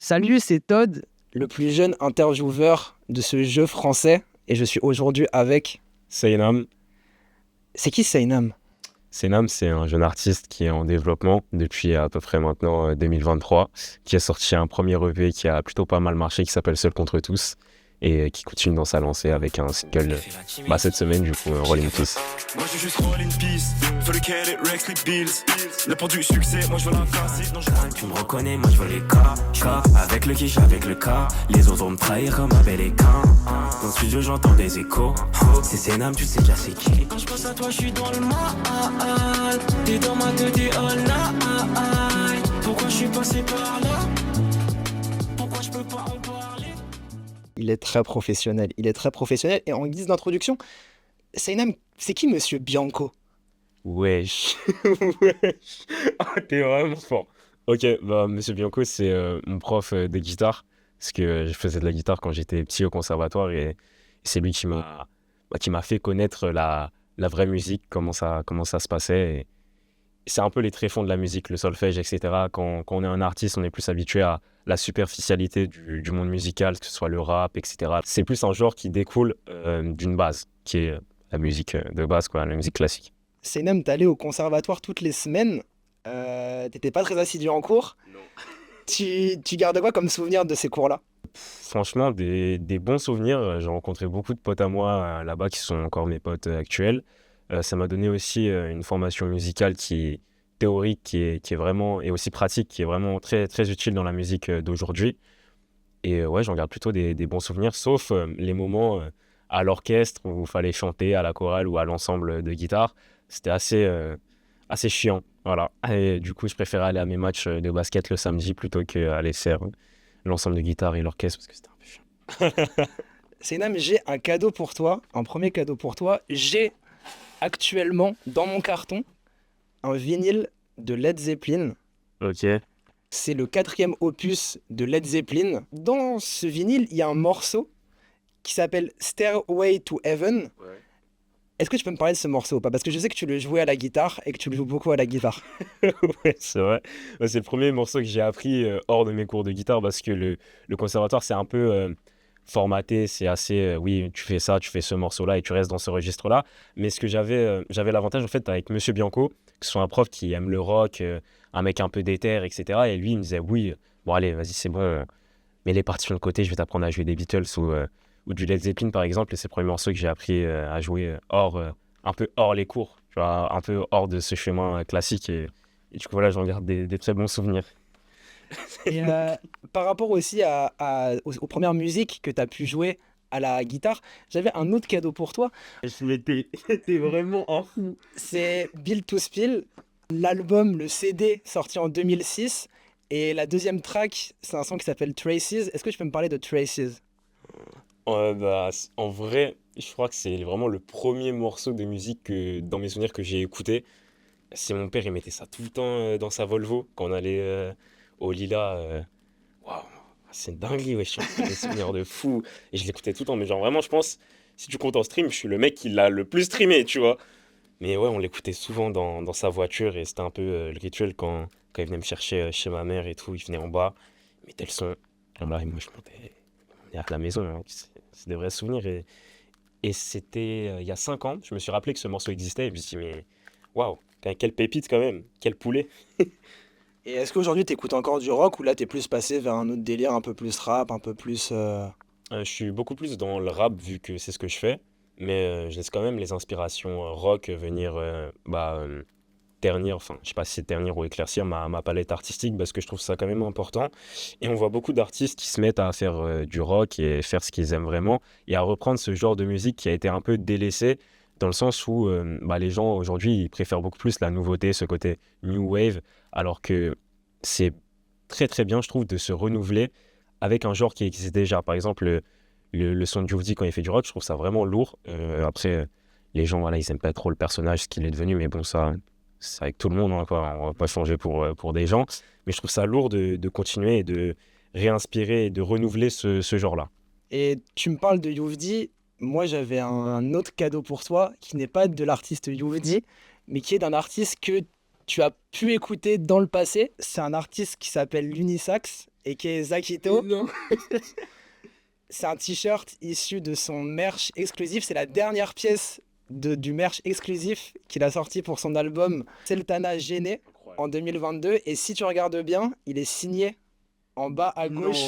Salut, c'est Todd, le plus jeune intervieweur de ce jeu français, et je suis aujourd'hui avec... Seynam. C'est qui Seynam? Seynam, c'est un jeune artiste qui est en développement depuis à peu près maintenant 2023, qui a sorti un premier EP qui a plutôt pas mal marché, qui s'appelle Seul contre tous, et qui continue dans sa lancée avec un single cette semaine, du coup, Rolling Peace. Moi je suis juste Rolling Peace, faut lequel it Rex les Bills. Le port du succès, moi je veux la casser. Non, tu me reconnais, moi je veux les K. Avec le quiche, avec le K. Les autres vont me trahir comme un bel équin. Dans le studio j'entends des échos. C'est Seynam, tu sais déjà c'est qui. Quand je pense à toi, je suis dans le mal. T'es dans ma tête, t'es all night. Pourquoi je suis passé par là? Pourquoi je peux pas en parler? Il est très professionnel, et en guise d'introduction, Seynam, c'est qui Monsieur Bianco? Wesh. Wesh. Ah, t'es vraiment fort. Ok, Monsieur Bianco, c'est mon prof de guitare, parce que je faisais de la guitare quand j'étais petit au conservatoire, et c'est lui qui m'a fait connaître la vraie musique, comment ça se passait. Et c'est un peu les tréfonds de la musique, le solfège, etc. Quand on est un artiste, on est plus habitué à la superficialité du monde musical, que ce soit le rap, etc. C'est plus un genre qui découle d'une base, qui est la musique de base, quoi, la musique classique. Seynam, t'allais au conservatoire toutes les semaines, t'étais pas très assidu en cours. Non. Tu gardes quoi comme souvenir de ces cours-là? Franchement, des bons souvenirs. J'ai rencontré beaucoup de potes à moi là-bas qui sont encore mes potes actuels. Ça m'a donné aussi une formation musicale qui est théorique, qui est vraiment, et aussi pratique, qui est vraiment très, très utile dans la musique d'aujourd'hui. Et ouais, j'en garde plutôt des bons souvenirs, sauf les moments à l'orchestre où il fallait chanter à la chorale ou à l'ensemble de guitare. C'était assez chiant. Voilà. Et du coup, je préférais aller à mes matchs de basket le samedi plutôt qu'aller faire l'ensemble de guitare et l'orchestre parce que c'était un peu chiant. Seynam, j'ai un cadeau pour toi, un premier cadeau pour toi. J'ai actuellement dans mon carton un vinyle de Led Zeppelin. Ok. C'est le quatrième opus de Led Zeppelin. Dans ce vinyle, il y a un morceau qui s'appelle Stairway to Heaven. Ouais. Est-ce que tu peux me parler de ce morceau ou pas? Parce que je sais que tu le jouais à la guitare et que tu le joues beaucoup à la guitare. Ouais, c'est vrai. Ouais, c'est le premier morceau que j'ai appris hors de mes cours de guitare parce que le conservatoire, c'est un peu formaté. C'est assez, oui, tu fais ça, tu fais ce morceau-là et tu restes dans ce registre-là. Mais ce que j'avais l'avantage, en fait, avec Monsieur Bianco, que ce soit un prof qui aime le rock, un mec un peu déter, etc. Et lui, il me disait, oui, bon, allez, vas-y, c'est bon, mets les partitions de côté, je vais t'apprendre à jouer des Beatles ou du Led Zeppelin, par exemple. Et c'est le premier morceau que j'ai appris à jouer un peu hors les cours, tu vois, un peu hors de ce chemin classique. Et du coup, voilà, j'en garde des très bons souvenirs. Et par rapport aussi aux premières musiques que tu as pu jouer à la guitare, j'avais un autre cadeau pour toi. T'es vraiment en fou. C'est Build to Spill, l'album, le CD sorti en 2006. Et la deuxième track, c'est un son qui s'appelle Traces. Est-ce que tu peux me parler de Traces? En vrai, je crois que c'est vraiment le premier morceau de musique dans mes souvenirs que j'ai écouté. C'est mon père, il mettait ça tout le temps dans sa Volvo quand on allait au Lila. Waouh, c'est une dinguerie, ouais, je suis des souvenirs de fou. Et je l'écoutais tout le temps, mais genre vraiment, je pense, si tu comptes en stream, je suis le mec qui l'a le plus streamé, tu vois. Mais ouais, on l'écoutait souvent dans sa voiture et c'était un peu le rituel quand il venait me chercher chez ma mère et tout. Il venait en bas, il mettait le son. Là, et moi, je montais à la maison, hein. C'est des vrais souvenirs. Et c'était il y a 5 ans, je me suis rappelé que ce morceau existait et je me suis dit, mais waouh, quelle pépite quand même, quel poulet. Et est-ce qu'aujourd'hui tu écoutes encore du rock ou là t'es plus passé vers un autre délire, un peu plus rap, un peu plus... Je suis beaucoup plus dans le rap vu que c'est ce que je fais, mais je laisse quand même les inspirations rock venir ternir, enfin, je sais pas si c'est ternir ou éclaircir ma palette artistique parce que je trouve ça quand même important. Et on voit beaucoup d'artistes qui se mettent à faire du rock et faire ce qu'ils aiment vraiment et à reprendre ce genre de musique qui a été un peu délaissé dans le sens où les gens aujourd'hui ils préfèrent beaucoup plus la nouveauté, ce côté new wave, alors que c'est très très bien, je trouve, de se renouveler avec un genre qui existe déjà. Par exemple, le son de Juvdi quand il fait du rock, je trouve ça vraiment lourd. Après, les gens, voilà, ils aiment pas trop le personnage, ce qu'il est devenu, mais bon, ça, c'est avec tout le monde, hein, quoi. On va pas changer pour des gens. Mais je trouve ça lourd de continuer et de réinspirer et de renouveler ce genre-là. Et tu me parles de Youvdi, moi j'avais un autre cadeau pour toi qui n'est pas de l'artiste Youvdi, mais qui est d'un artiste que tu as pu écouter dans le passé. C'est un artiste qui s'appelle Lunisax et qui est Zakito. Non. C'est un t-shirt issu de son merch exclusif. C'est la dernière pièce du merch exclusif qu'il a sorti pour son album Sultana Gêné en 2022. Et si tu regardes bien, il est signé en bas à gauche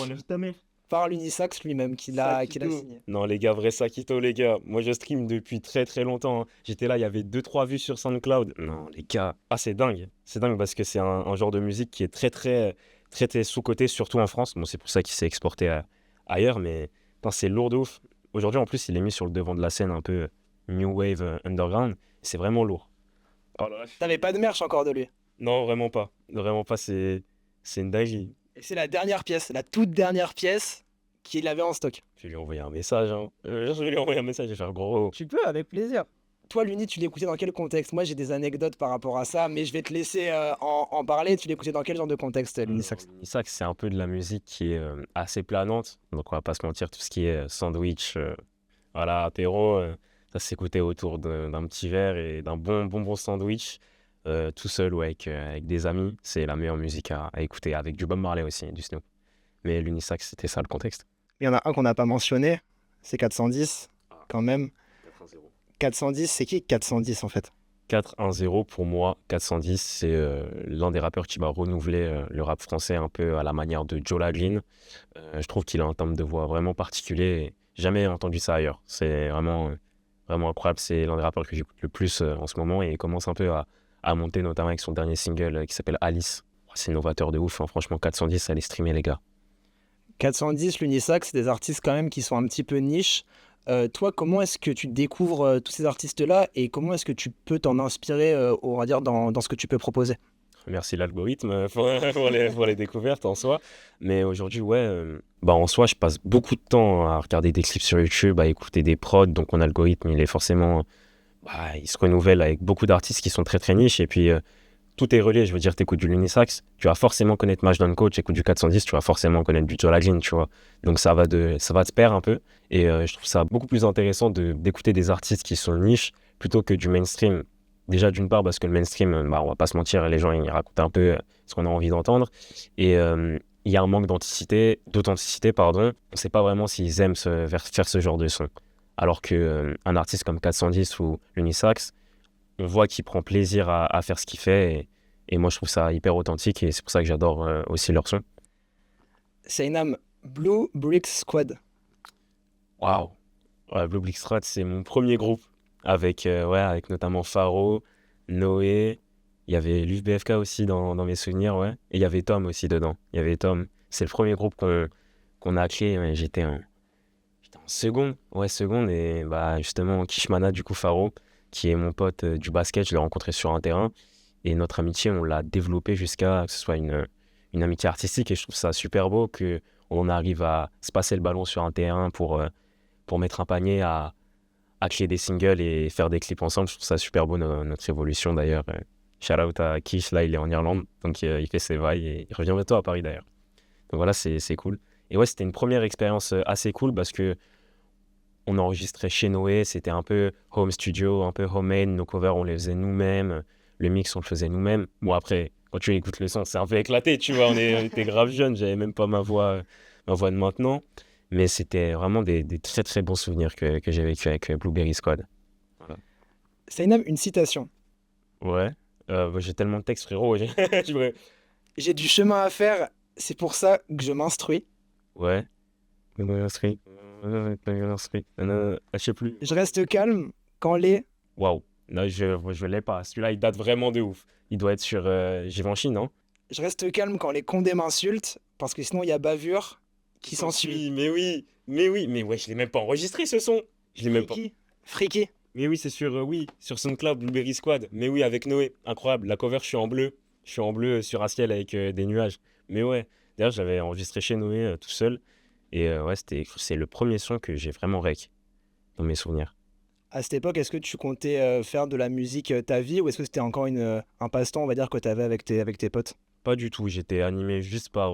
par l'Unisax lui-même qui l'a signé. Non, les gars, vrai Sakito, les gars. Moi, je stream depuis très très longtemps, hein. J'étais là, il y avait 2-3 vues sur SoundCloud. Non, les gars. Ah, c'est dingue. C'est dingue parce que c'est un genre de musique qui est très sous-coté, surtout en France. Bon, c'est pour ça qu'il s'est exporté ailleurs, mais putain, c'est lourd de ouf. Aujourd'hui, en plus, il est mis sur le devant de la scène un peu New Wave Underground. C'est vraiment lourd. Oh la vache. T'avais pas de merch encore de lui. Non, vraiment pas. Vraiment pas, c'est une dinguerie. Et c'est la dernière pièce, la toute dernière pièce qu'il avait en stock. Je vais lui envoyer un message, hein. Je vais lui envoyer un message et faire gros. Tu peux, avec plaisir. Toi, Luni, tu l'écoutais dans quel contexte? Moi, j'ai des anecdotes par rapport à ça, mais je vais te laisser en parler. Tu l'écoutais dans quel genre de contexte, Lunisax? Lunisax, c'est un peu de la musique qui est assez planante. Donc, on va pas se mentir, tout ce qui est sandwich, voilà, apéro, ça s'écoutait autour d'un petit verre et d'un bon sandwich, tout seul ou avec des amis. C'est la meilleure musique à écouter, avec du Bob Marley aussi, du Snoop. Mais Lunisax, c'était ça le contexte. Il y en a un qu'on n'a pas mentionné, c'est 410, quand même. 410, c'est qui 410 en fait? 4-1-0 pour moi, 410 c'est l'un des rappeurs qui va renouveler le rap français un peu à la manière de Joe Laglin. Je trouve qu'il a un timbre de voix vraiment particulier et jamais entendu ça ailleurs. C'est vraiment incroyable, c'est l'un des rappeurs que j'écoute le plus en ce moment et il commence un peu à monter notamment avec son dernier single qui s'appelle Alice. C'est novateur de ouf, hein. Franchement 410, allez streamer les gars. 410, Lunisax, c'est des artistes quand même qui sont un petit peu niche. Toi, comment est-ce que tu découvres tous ces artistes-là et comment est-ce que tu peux t'en inspirer, on va dire, dans ce que tu peux proposer? Merci l'algorithme pour les découvertes en soi. Mais aujourd'hui, en soi, je passe beaucoup de temps à regarder des clips sur YouTube, à écouter des prods. Donc mon algorithme, il est forcément, il se renouvelle avec beaucoup d'artistes qui sont très très niches. Et puis tout est relié. Je veux dire, t'écoutes du Lunisax, tu vas forcément connaître Maj Don Coach. T'écoutes du 410, tu vas forcément connaître du Joe Laglin, tu vois. Donc ça va te perdre un peu. Et je trouve ça beaucoup plus intéressant d'écouter des artistes qui sont niches plutôt que du mainstream. Déjà, d'une part, parce que le mainstream, on va pas se mentir, les gens, ils racontent un peu ce qu'on a envie d'entendre. Et il y a un manque d'authenticité, pardon. On sait pas vraiment s'ils aiment faire ce genre de son. Alors qu'un artiste comme 410 ou Lunisax, on voit qu'il prend plaisir à faire ce qu'il fait. Et moi, je trouve ça hyper authentique et c'est pour ça que j'adore aussi leur son. Seynam, Blue Bricks Squad. Waouh! Ouais, Blue Blick Strat, c'est mon premier groupe. Avec notamment Faro, Noé, il y avait l'UFBFK aussi dans mes souvenirs, ouais. Et il y avait Tom aussi dedans. Il y avait Tom. C'est le premier groupe qu'on a créé. Ouais. J'étais en seconde. Ouais, seconde. Et justement, Kishmana, du coup, Faro, qui est mon pote du basket, je l'ai rencontré sur un terrain. Et notre amitié, on l'a développée jusqu'à que ce soit une amitié artistique. Et je trouve ça super beau qu'on arrive à se passer le ballon sur un terrain pour mettre un panier à créer des singles et faire des clips ensemble. Je trouve ça super beau, notre évolution d'ailleurs. Shout out à Kish, là il est en Irlande, donc il fait ses vagues et il revient bientôt à Paris d'ailleurs. Donc voilà, c'est cool. Et ouais, c'était une première expérience assez cool parce que on enregistrait chez Noé, c'était un peu home studio, un peu homemade, nos covers on les faisait nous-mêmes, le mix on le faisait nous-mêmes. Bon après, quand tu écoutes le son, c'est un peu éclaté, tu vois, on était grave jeunes, j'avais même pas ma voix de maintenant. Mais c'était vraiment des très très bons souvenirs que j'ai vécu avec Blueberry Squad. Voilà. Seynam, une citation. Ouais, j'ai tellement de textes, frérot. J'ai du chemin à faire, c'est pour ça que je m'instruis. Ouais. Je sais plus. Je reste calme quand les... Waouh, non, je l'ai pas. Celui-là, il date vraiment de ouf. Il doit être sur Givenchy, non? Je reste calme quand les condés m'insultent, parce que sinon il y a bavure qui s'ensuit. Mais ouais, je l'ai même pas enregistré ce son. Je l'ai même pas. Freaky. Mais oui, c'est sur SoundCloud, Blueberry Squad. Mais oui, avec Noé, incroyable. La cover, je suis en bleu sur un ciel avec des nuages. Mais ouais, d'ailleurs, j'avais enregistré chez Noé tout seul. Et c'est le premier son que j'ai vraiment rec dans mes souvenirs. À cette époque, est-ce que tu comptais faire de la musique ta vie ou est-ce que c'était encore un passe-temps, on va dire, que tu avais avec tes potes? Pas du tout, j'étais animé juste par...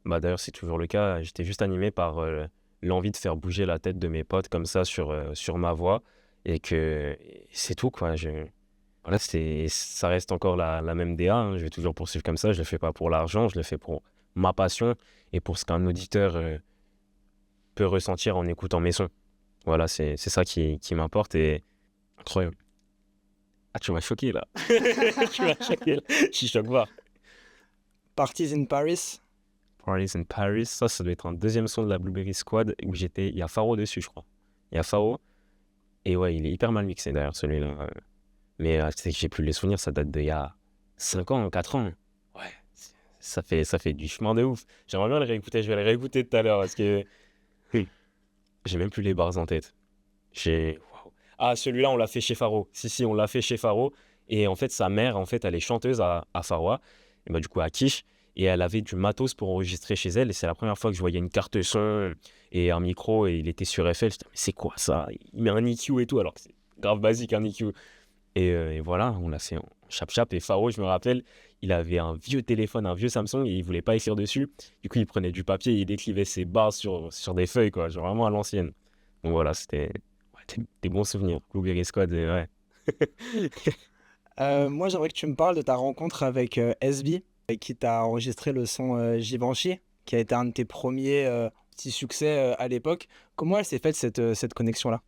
d'ailleurs, c'est toujours le cas, j'étais juste animé par l'envie de faire bouger la tête de mes potes comme ça sur ma voix. Et que c'est tout, quoi. Voilà, ça reste encore la même DA, hein. Je vais toujours poursuivre comme ça. Je le fais pas pour l'argent, je le fais pour ma passion et pour ce qu'un auditeur peut ressentir en écoutant mes sons. Voilà, c'est ça qui m'importe et incroyable. Ah, tu m'as choqué là. Tu m'as choqué là. Je suis choqué. Parties in Paris. Parties in Paris, ça doit être un deuxième son de la Blueberry Squad où il y a Faro dessus, je crois. Il y a Faro. Et ouais, il est hyper mal mixé d'ailleurs celui-là. Mais c'est que j'ai plus les souvenirs, ça date d'il y a 5 ans, 4 ans. Ouais, ça fait du chemin de ouf. J'aimerais bien le réécouter, je vais le réécouter tout à l'heure parce que j'ai même plus les bars en tête. Waouh. Ah, celui-là, on l'a fait chez Faro. Si, on l'a fait chez Faro. Et en fait, sa mère, en fait, elle est chanteuse à Faroua, et bah, du coup à Quiche. Et elle avait du matos pour enregistrer chez elle. Et c'est la première fois que je voyais une carte son et un micro. Et il était sur FL. Je disais, mais c'est quoi ça? Il met un EQ et tout, alors que c'est grave basique un EQ. Et voilà, on l'a fait en chap-chap. Et Faro, je me rappelle, il avait un vieux téléphone, un vieux Samsung, et il voulait pas écrire dessus. Du coup, il prenait du papier et il écrivait ses barres sur des feuilles, quoi, genre vraiment à l'ancienne. Donc voilà, c'était des bons souvenirs. Blueberry Squad, ouais. Moi, j'aimerais que tu me parles de ta rencontre avec SB, avec qui tu as enregistré le son Givenchy, qui a été un de tes premiers petits succès à l'époque. Comment elle s'est faite cette connexion-là?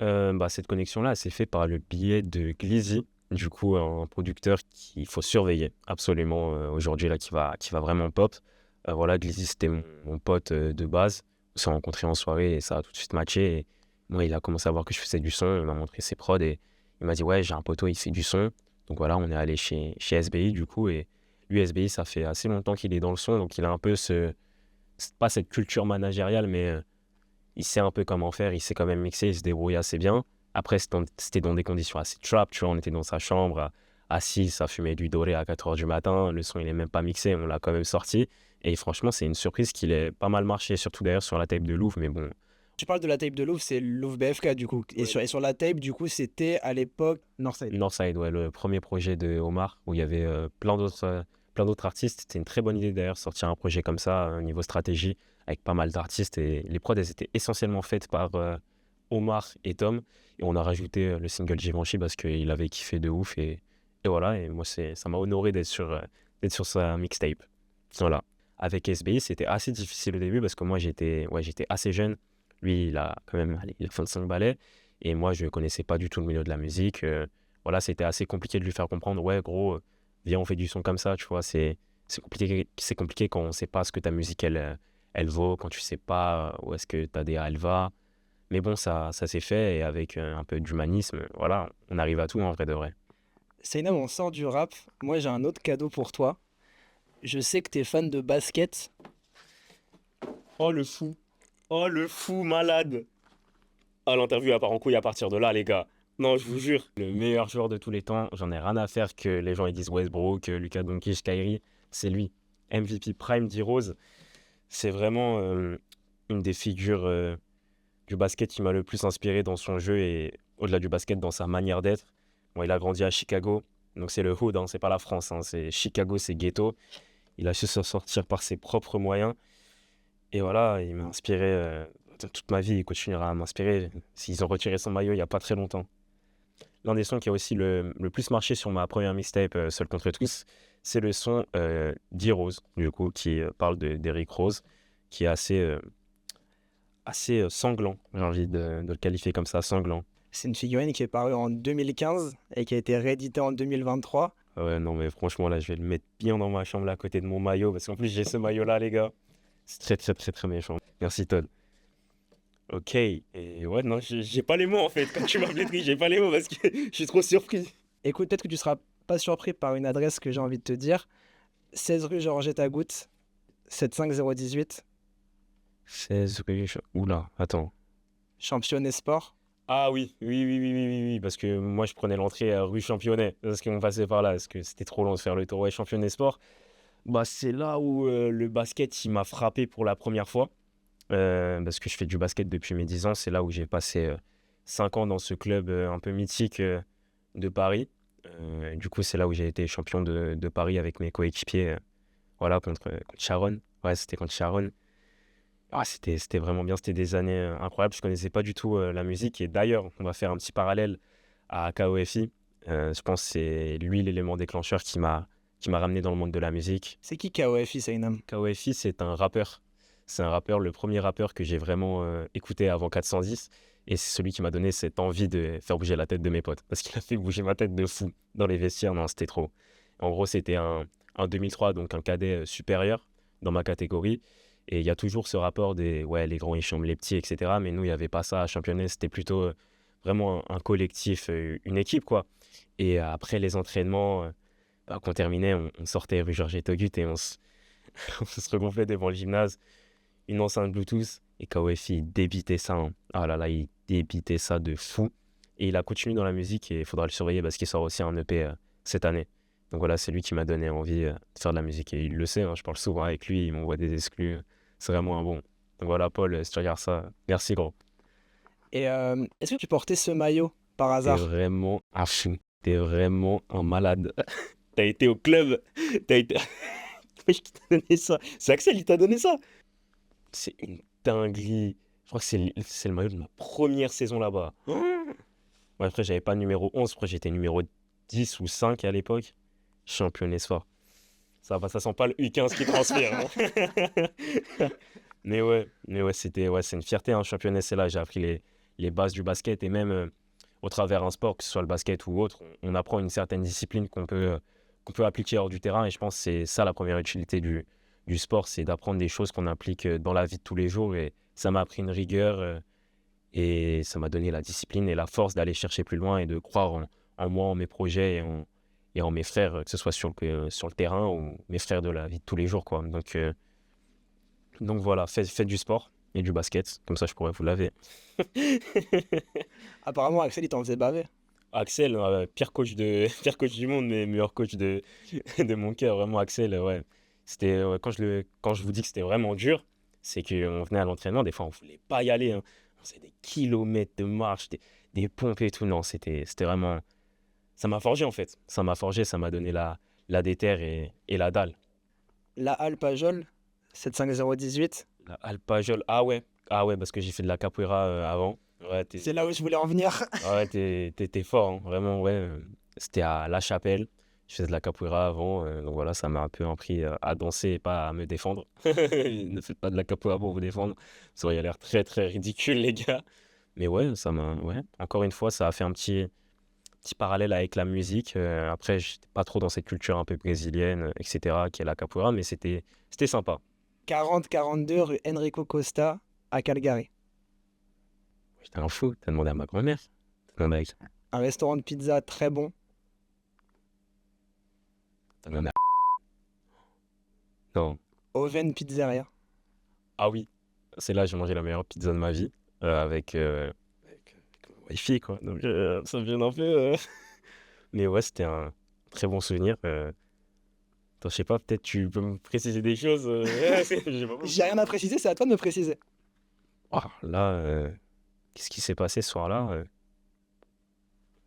Cette connexion-là, elle s'est faite par le biais de Glizzy, du coup, un producteur qu'il faut surveiller absolument aujourd'hui, là, qui va vraiment pop. Voilà, Glizzy, c'était mon pote de base. On s'est rencontrés en soirée et ça a tout de suite matché. Et moi, il a commencé à voir que je faisais du son, il m'a montré ses prods et il m'a dit, ouais, j'ai un poteau, il fait du son. Donc voilà, on est allé chez SBI, du coup, et lui, SBI, ça fait assez longtemps qu'il est dans le son, donc il a un peu pas cette culture managériale, mais il sait un peu comment faire, il sait quand même mixer, il se débrouille assez bien. Après, c'était dans des conditions assez trap, tu vois, on était dans sa chambre, assis, ça fumait du doré à 4h du matin, le son il est même pas mixé, on l'a quand même sorti. Et franchement, c'est une surprise qu'il ait pas mal marché, surtout d'ailleurs sur la tape de Louvre, mais bon. Tu parles de la tape de Louvre, c'est Louvre BFK du coup. Et, Ouais. sur la tape, du coup, c'était à l'époque Northside. Northside, ouais, le premier projet de Omar, où il y avait plein d'autres artistes. C'était une très bonne idée d'ailleurs, sortir un projet comme ça, au niveau stratégie, avec pas mal d'artistes. Et les prods, elles étaient essentiellement faites par Omar et Tom. Et on a rajouté le single Givenchy parce qu'il avait kiffé de ouf. Et voilà, et moi, ça m'a honoré d'être sur sa mixtape. Voilà. Avec SBI, c'était assez difficile au début parce que moi, j'étais assez jeune. Lui, il a quand même allez, il a 25 balais. Et moi, je connaissais pas du tout le milieu de la musique. Voilà, c'était assez compliqué de lui faire comprendre, ouais, gros, viens, on fait du son comme ça, tu vois. C'est compliqué quand on sait pas ce que ta musique, elle vaut, quand tu sais pas où est-ce que ta DA, elle va. Mais bon, ça s'est fait et avec un peu d'humanisme, voilà, on arrive à tout en vrai de vrai. Seina, on sort du rap. Moi, j'ai un autre cadeau pour toi. Je sais que t'es fan de basket. Oh le fou! Oh le fou malade! Ah, l'interview à part en couille à partir de là, les gars. Non, je vous jure. Le meilleur joueur de tous les temps, j'en ai rien à faire que les gens ils disent Westbrook, Luka Doncic, Kyrie. C'est lui. MVP Prime D-Rose. C'est vraiment une des figures du basket qui m'a le plus inspiré dans son jeu et au-delà du basket, dans sa manière d'être. Bon, il a grandi à Chicago, donc c'est le hood, hein, c'est pas la France. Hein, c'est Chicago, c'est ghetto. Il a su s'en sortir par ses propres moyens. Et voilà, il m'a inspiré toute ma vie, il continuera à m'inspirer. S'ils ont retiré son maillot il n'y a pas très longtemps. L'un des sons qui a aussi le plus marché sur ma première mixtape, Seul contre tous, c'est le son D-Rose, du coup, qui parle d'Eric Rose, qui est assez sanglant, j'ai envie de le qualifier comme ça, sanglant. C'est une figurine qui est parue en 2015 et qui a été rééditée en 2023. Ouais, non, mais franchement, là, je vais le mettre bien dans ma chambre, là, à côté de mon maillot, parce qu'en plus, j'ai ce maillot-là, les gars. C'est très, très, très, très méchant. Merci, Todd. Ok, et ouais, non, j'ai pas les mots, en fait. Quand tu m'as flétri, j'ai pas les mots, parce que je suis trop surpris. Écoute, peut-être que tu seras pas surpris par une adresse que j'ai envie de te dire. 16 rue Georgette Agoutte, 75018, 16 rue... Oula, attends. Championnet Sport. Ah oui, oui, parce que moi, je prenais l'entrée à rue Championnet, parce qu'on passait par là, parce que c'était trop long de faire le tour. Ouais, Championnet Sport, bah, c'est là où le basket, il m'a frappé pour la première fois. Parce que je fais du basket depuis mes 10 ans. C'est là où j'ai passé 5 ans dans ce club un peu mythique de Paris. Du coup, c'est là où j'ai été champion de Paris avec mes coéquipiers. Voilà, contre Charonne. Ouais, c'était contre Charonne. Ah, c'était vraiment bien. C'était des années incroyables. Je connaissais pas du tout la musique. Et d'ailleurs, on va faire un petit parallèle à KOFI. Je pense que c'est lui l'élément déclencheur qui m'a ramené dans le monde de la musique. C'est qui KOFI, Seynam? KOFI, c'est un rappeur. C'est un rappeur, le premier rappeur que j'ai vraiment écouté avant 410. Et c'est celui qui m'a donné cette envie de faire bouger la tête de mes potes. Parce qu'il a fait bouger ma tête de fou dans les vestiaires. Non, c'était trop. En gros, c'était un 2003, donc un cadet supérieur dans ma catégorie. Et il y a toujours ce rapport des ouais, les grands, ils chambent les petits, etc. Mais nous, il n'y avait pas ça à Championnet. C'était plutôt vraiment un collectif, une équipe, quoi. Et après les entraînements, quand on terminait, on sortait rue Georges Togut et on se regonflait devant le gymnase. Une enceinte Bluetooth. Et KOFI, il débitait ça. Hein. Ah là là, il débitait ça de fou. Et il a continué dans la musique et il faudra le surveiller parce qu'il sort aussi un EP cette année. Donc voilà, c'est lui qui m'a donné envie de faire de la musique. Et il le sait, hein, je parle souvent avec lui, il m'envoie des exclus. C'est vraiment un bon. Donc voilà, Paul, si tu regardes ça, merci gros. Et est-ce que tu portais ce maillot par T'es hasard? vraiment un fou. T'es vraiment un malade. T'as été au club. T'as été. Qui t'a donné ça? C'est Axel, il t'a donné ça. C'est une dinguerie. Je crois que c'est le maillot de ma première saison là-bas. Ouais, après, j'avais pas numéro 11. Après, j'étais numéro 10 ou 5 à l'époque. Championnet fort. Ça sent pas le U15 qui transpire. Hein. Mais ouais, c'est une fierté. Hein. Championnet, c'est là. J'ai appris les bases du basket et même au travers un sport, que ce soit le basket ou autre, on apprend une certaine discipline qu'on peut appliquer hors du terrain. Et je pense que c'est ça la première utilité du sport, c'est d'apprendre des choses qu'on applique dans la vie de tous les jours. Et ça m'a appris une rigueur et ça m'a donné la discipline et la force d'aller chercher plus loin et de croire en moi, en mes projets et en mes frères, que ce soit sur le terrain ou mes frères de la vie de tous les jours, quoi. Donc voilà, faites du sport et du basket, comme ça je pourrais vous laver. Apparemment, Axel, il t'en faisait baver. Axel, pire coach pire coach du monde, mais meilleur coach de mon cœur, vraiment Axel, ouais. C'était, quand je vous dis que c'était vraiment dur, c'est qu'on venait à l'entraînement, des fois on voulait pas y aller, hein. On faisait des kilomètres de marche, des pompes et tout, non, c'était vraiment... Ça m'a forgé en fait, ça m'a forgé, ça m'a donné la déterre et la dalle. La Halle Pajol, 75018. La alpajol, ah ouais, parce que j'ai fait de la capoeira avant. Ouais, C'est là où je voulais en venir. t'es fort, hein. Vraiment, ouais. C'était à La Chapelle. Je faisais de la capoeira avant, donc voilà, ça m'a un peu appris à danser et pas à me défendre. Ne faites pas de la capoeira pour vous défendre. Ça aurait l'air très très ridicule, les gars. Mais ouais, ouais. Encore une fois, ça a fait un petit parallèle avec la musique. Après, j'étais pas trop dans cette culture un peu brésilienne, etc., qui est la capoeira, mais c'était sympa. 40-42 rue Enrico Costa à Calgary. J'étais un fou, t'as demandé à ma grand-mère. T'as demandé Un restaurant de pizza très bon. t'as demandé à... Non. Oven Pizzeria. Ah oui, c'est là que j'ai mangé la meilleure pizza de ma vie, avec mon wifi, quoi. Donc ça me vient un peu... Mais ouais, c'était un très bon souvenir. Attends, je sais pas, peut-être tu peux me préciser des choses. Je sais pas. J'ai rien à préciser, c'est à toi de me préciser. Ah, là, qu'est-ce qui s'est passé ce soir-là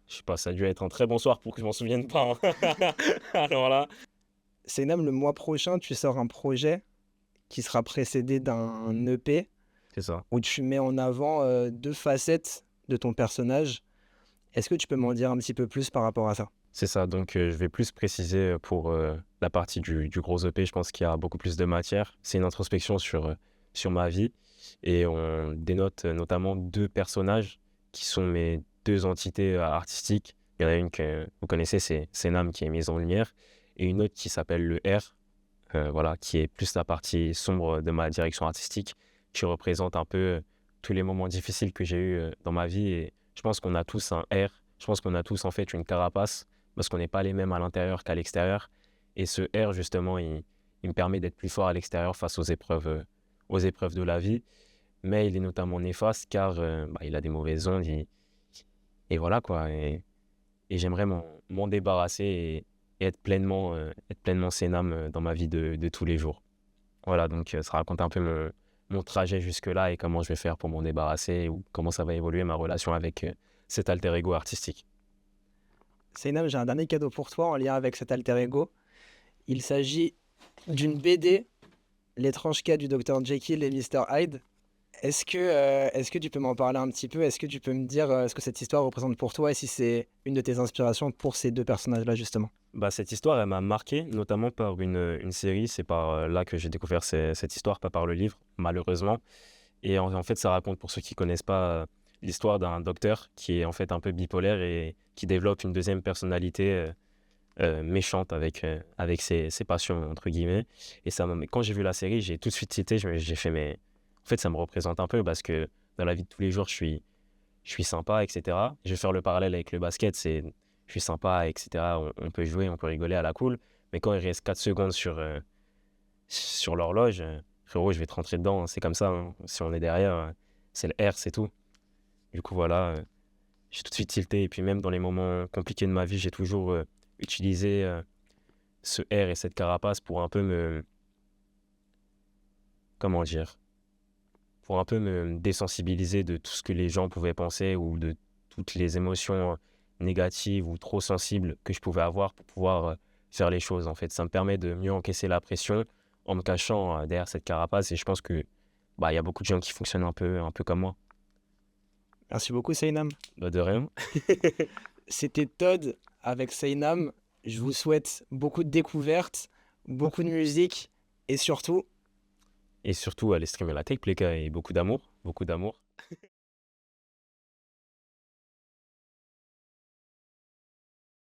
je sais pas, ça a dû être un très bon soir pour que je m'en souvienne pas. Hein. Alors là, Seynam, le mois prochain, tu sors un projet qui sera précédé d'un EP c'est ça. où tu mets en avant deux facettes de ton personnage. Est-ce que tu peux m'en dire un petit peu plus par rapport à ça? C'est ça, donc je vais plus préciser pour la partie du gros EP, je pense qu'il y a beaucoup plus de matière. C'est une introspection sur ma vie et on dénote notamment deux personnages qui sont mes deux entités artistiques. Il y en a une que vous connaissez, c'est Senam qui est mise en lumière et une autre qui s'appelle le R, voilà, qui est plus la partie sombre de ma direction artistique, qui représente un peu tous les moments difficiles que j'ai eus dans ma vie et je pense qu'on a tous un R, je pense qu'on a tous en fait une carapace parce qu'on n'est pas les mêmes à l'intérieur qu'à l'extérieur. Et ce R, justement, il me permet d'être plus fort à l'extérieur face aux épreuves de la vie. Mais il est notamment néfaste car il a des mauvaises ondes. Et voilà quoi. Et j'aimerais m'en débarrasser et être pleinement Senam dans ma vie de tous les jours. Voilà, donc ça raconte un peu mon trajet jusque-là et comment je vais faire pour m'en débarrasser ou comment ça va évoluer ma relation avec cet alter ego artistique. Seynam, j'ai un dernier cadeau pour toi en lien avec cet alter ego. Il s'agit d'une BD, L'étrange cas du Dr Jekyll et Mr Hyde. Est-ce que tu peux m'en parler un petit peu? Est-ce que tu peux me dire ce que cette histoire représente pour toi et si c'est une de tes inspirations pour ces deux personnages-là, justement? Bah, cette histoire, elle m'a marqué, notamment par une série. C'est par là que j'ai découvert cette histoire, pas par le livre, malheureusement. Et en fait, ça raconte, pour ceux qui connaissent pas, l'histoire d'un docteur qui est en fait un peu bipolaire et qui développe une deuxième personnalité méchante avec ses passions, entre guillemets. Et quand j'ai vu la série, j'ai tout de suite cité, j'ai fait, mais en fait, ça me représente un peu parce que dans la vie de tous les jours, je suis sympa, etc. Je vais faire le parallèle avec le basket, je suis sympa, etc. On peut jouer, on peut rigoler à la cool. Mais quand il reste 4 secondes sur l'horloge, frérot, je vais te rentrer dedans, hein, c'est comme ça, hein. Si on est derrière, c'est le R, c'est tout. Du coup, voilà, j'ai tout de suite tilté. Et puis même dans les moments compliqués de ma vie, j'ai toujours utilisé ce R et cette carapace pour un peu comment dire, pour un peu me désensibiliser de tout ce que les gens pouvaient penser ou de toutes les émotions négatives ou trop sensibles que je pouvais avoir pour pouvoir faire les choses. En fait, ça me permet de mieux encaisser la pression en me cachant derrière cette carapace. Et je pense que bah, y a beaucoup de gens qui fonctionnent un peu comme moi. Merci beaucoup, Seynam. Bah, de rien. C'était Todd avec Seynam. Je vous souhaite beaucoup de découvertes, beaucoup de musique et surtout, Et surtout, aller streamer la tech, les gars, et beaucoup d'amour, beaucoup d'amour.